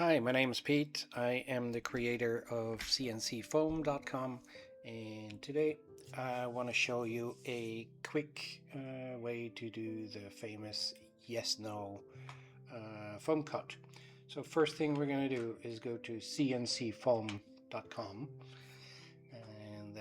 Hi, my name is Pete. I am the creator of CNCFOAM.com, and today I want to show you a quick way to do the famous yes-no foam cut. So first thing we're going to do is go to CNCFOAM.com, and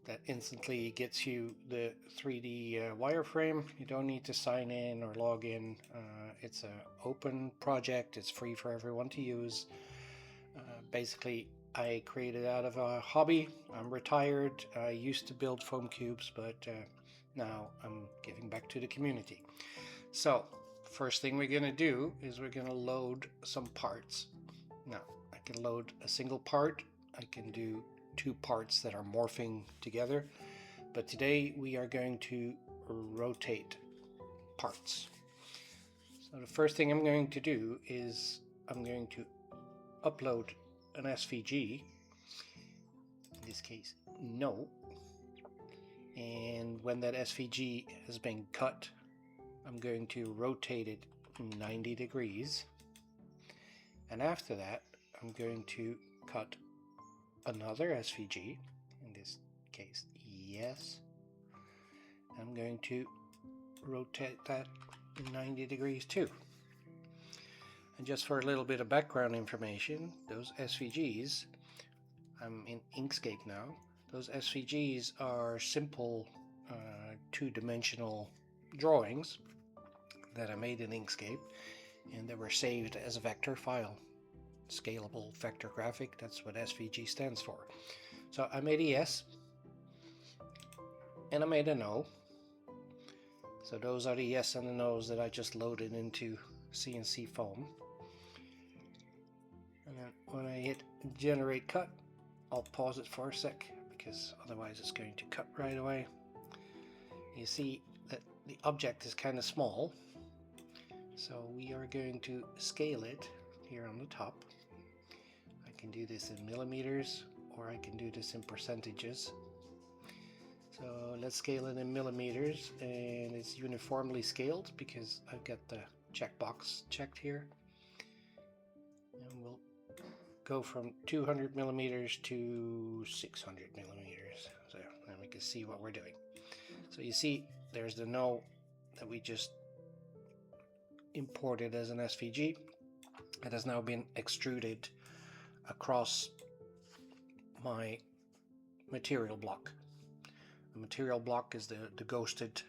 that instantly gets you the 3D wireframe. You don't need to sign in or log in. It's an open project. It's free for everyone to use. Basically, I created out of a hobby. I'm retired. I used to build foam cubes, but now I'm giving back to the community. So first thing we're going to do is we're going to load some parts. Now I can load a single part. I can do two parts that are morphing together, but today we are going to rotate parts. So the first thing I'm going to do is I'm going to upload an SVG, in this case no, and when that SVG has been cut, I'm going to rotate it 90 degrees, and after that I'm going to cut another SVG, in this case yes. I'm going to rotate that 90 degrees too. And just for a little bit of background information, those SVGs, I'm in Inkscape now, those SVGs are simple two-dimensional drawings that I made in Inkscape, and they were saved as a vector file. Scalable vector graphic, that's what SVG stands for. So I made a yes and I made a no. So those are the yes and the no's that I just loaded into CNCFOAM. And then when I hit generate cut, I'll pause it for a sec because otherwise it's going to cut right away. You see that the object is kind of small, so we are going to scale it here on the top. I can do this in millimeters or I can do this in percentages. So let's scale it in millimeters, and it's uniformly scaled because I've got the checkbox checked here. And we'll go from 200 millimeters to 600 millimeters. So then we can see what we're doing. So you see there's the no that we just imported as an SVG. It has now been extruded across my material block. The material block is the ghosted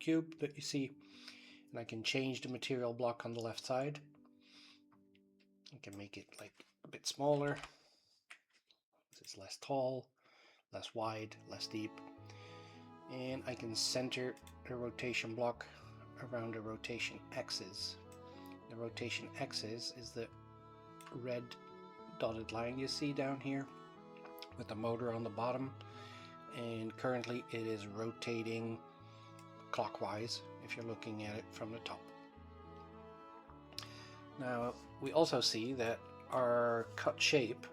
cube that you see, and I can change the material block on the left side. I can make it like a bit smaller. This is less tall, less wide, less deep, and I can center the rotation block around the rotation axis. The rotation axis is the red dotted line you see down here with the motor on the bottom, and currently it is rotating clockwise if you're looking at it from the top. Now we also see that our cut shape,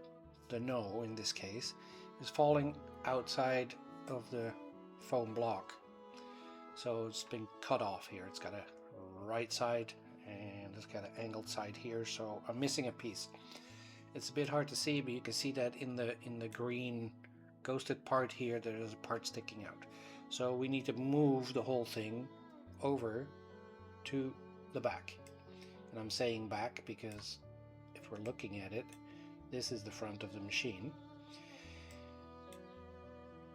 the no in this case, is falling outside of the foam block. So it's been cut off here. It's got a right side and it's got an angled side here, so I'm missing a piece. It's a bit hard to see, but you can see that in the green ghosted part here, there is a part sticking out. So we need to move the whole thing over to the back. And I'm saying back because if we're looking at it, this is the front of the machine.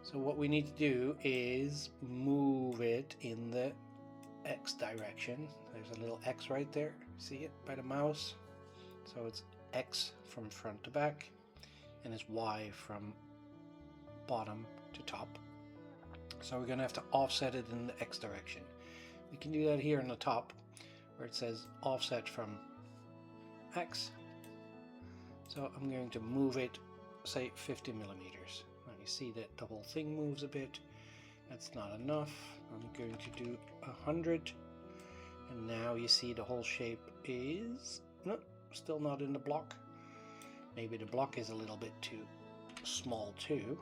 So what we need to do is move it in the X direction. There's a little X right there. See it by the mouse? So it's X from front to back, and it's Y from bottom to top. So we're going to have to offset it in the X direction. We can do that here on the top where it says offset from X. So I'm going to move it, say 50 millimeters. Now you see that the whole thing moves a bit. That's not enough. I'm going to do 100, and now you see the whole shape is still not in the block. Maybe the block is a little bit too small too.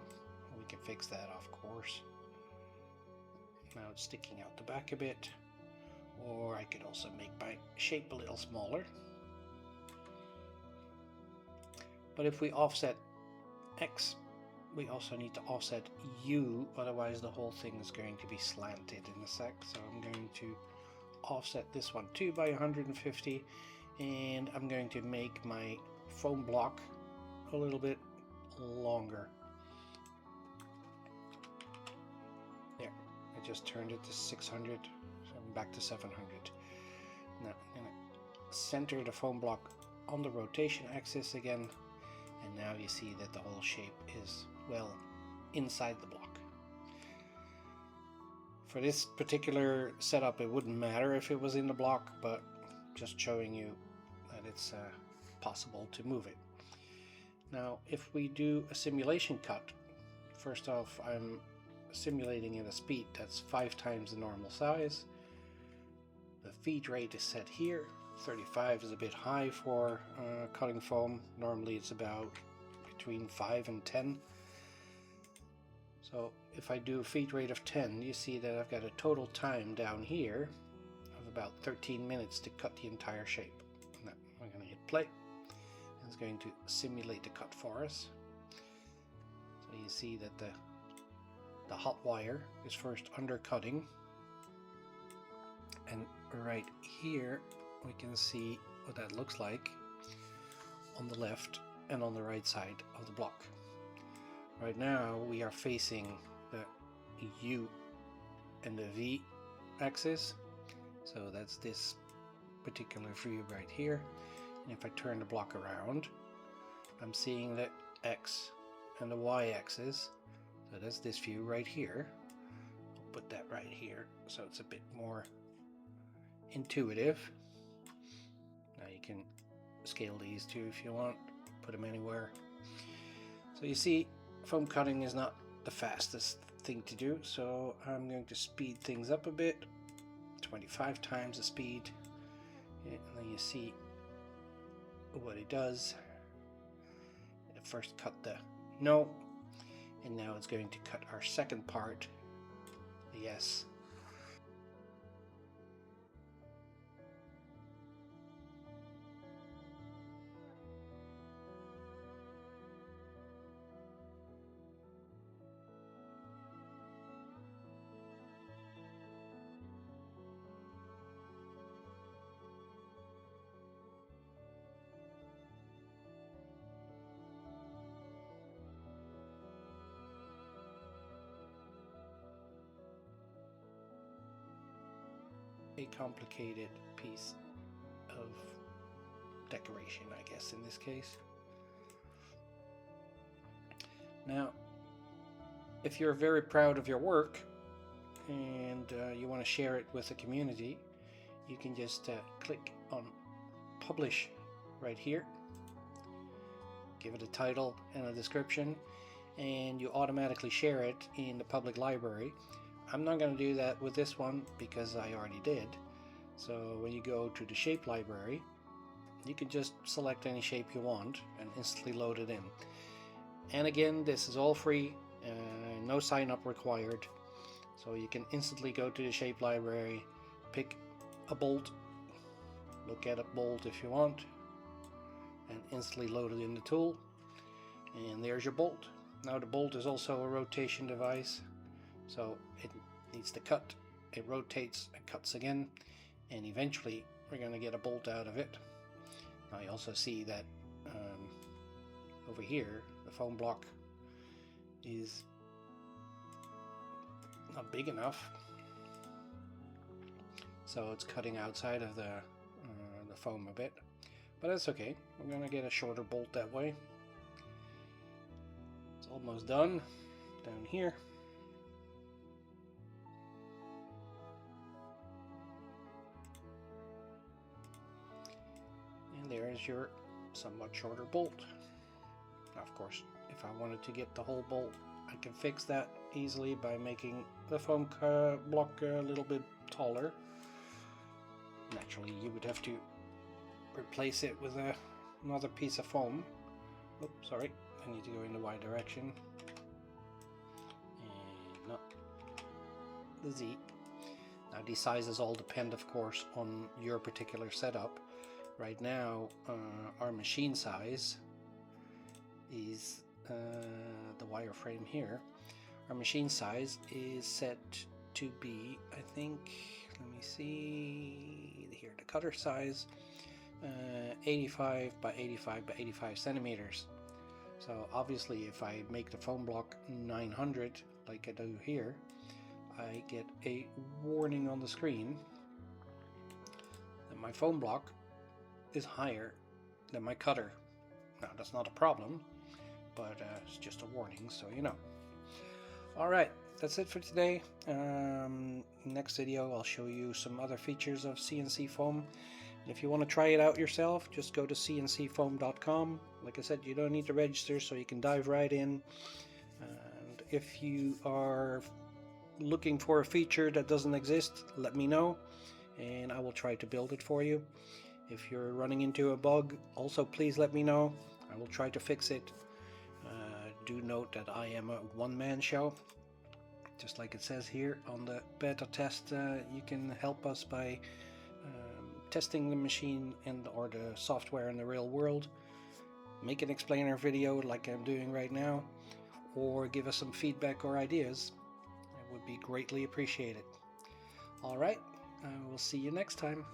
We can fix that, of course. Now it's sticking out the back a bit, or I could also make my shape a little smaller. But if we offset X, we also need to offset U, otherwise the whole thing is going to be slanted in a sec. So I'm going to offset this one too by 150, and I'm going to make my foam block a little bit longer. There, I just turned it to 600, so I'm back to 700. Now I'm going to center the foam block on the rotation axis again, and now you see that the whole shape is well inside the block. For this particular setup it wouldn't matter if it was in the block, but just showing you that it's possible to move it. Now if we do a simulation cut, first off I'm simulating at a speed that's 5 times the normal size. The feed rate is set here. 35 is a bit high for cutting foam. Normally it's about between 5 and 10. So if I do a feed rate of 10, you see that I've got a total time down here of about 13 minutes to cut the entire shape. Now I'm going to hit play. And it's going to simulate the cut for us. So you see that the hot wire is first undercutting, and right here we can see what that looks like on the left and on the right side of the block. Right now we are facing the U and the V axis, so that's this particular view right here. And if I turn the block around, I'm seeing the X and the Y axis, so that's this view right here. I'll put that right here so it's a bit more intuitive. Now you can scale these too if you want, put them anywhere. So you see, foam cutting is not the fastest thing to do, so I'm going to speed things up a bit, 25 times the speed, and then you see what it does. It first cut the no, and now it's going to cut our second part, the yes. A complicated piece of decoration, I guess, in this case. Now, if you're very proud of your work and you want to share it with the community, you can just click on publish right here, give it a title and a description, and you automatically share it in the public library. I'm not going to do that with this one because I already did. So when you go to the shape library, you can just select any shape you want and instantly load it in. And again, this is all free, no sign up required. So you can instantly go to the shape library, pick a bolt, look at a bolt if you want, and instantly load it in the tool. And there's your bolt. Now the bolt is also a rotation device, so it needs to cut, it rotates and cuts again, and eventually we're going to get a bolt out of it. Now you also see that over here the foam block is not big enough, so it's cutting outside of the foam a bit, but that's okay. We're going to get a shorter bolt that way. It's almost done down here. And there's your somewhat shorter bolt. Now, of course, if I wanted to get the whole bolt, I can fix that easily by making the foam block a little bit taller. Naturally, you would have to replace it with another piece of foam. Oops, sorry, I need to go in the Y direction. And not the Z. Now these sizes all depend, of course, on your particular setup. Right now, our machine size is the wireframe here. Our machine size is set to be, I think, let me see here, the cutter size 85 by 85 by 85 centimeters. So obviously if I make the foam block 900 like I do here, I get a warning on the screen that my foam block is higher than my cutter. Now that's not a problem, but it's just a warning, so you know. Alright, that's it for today. Next video I'll show you some other features of CNCFOAM. If you want to try it out yourself, just go to CNCFOAM.com. Like I said, you don't need to register, so you can dive right in. And if you are looking for a feature that doesn't exist, let me know and I will try to build it for you. If you're running into a bug, also please let me know. I will try to fix it. Do note that I am a one-man show, just like it says here on the beta test. You can help us by testing the machine or the software in the real world. Make an explainer video like I'm doing right now, or give us some feedback or ideas. It would be greatly appreciated. Alright, we'll see you next time.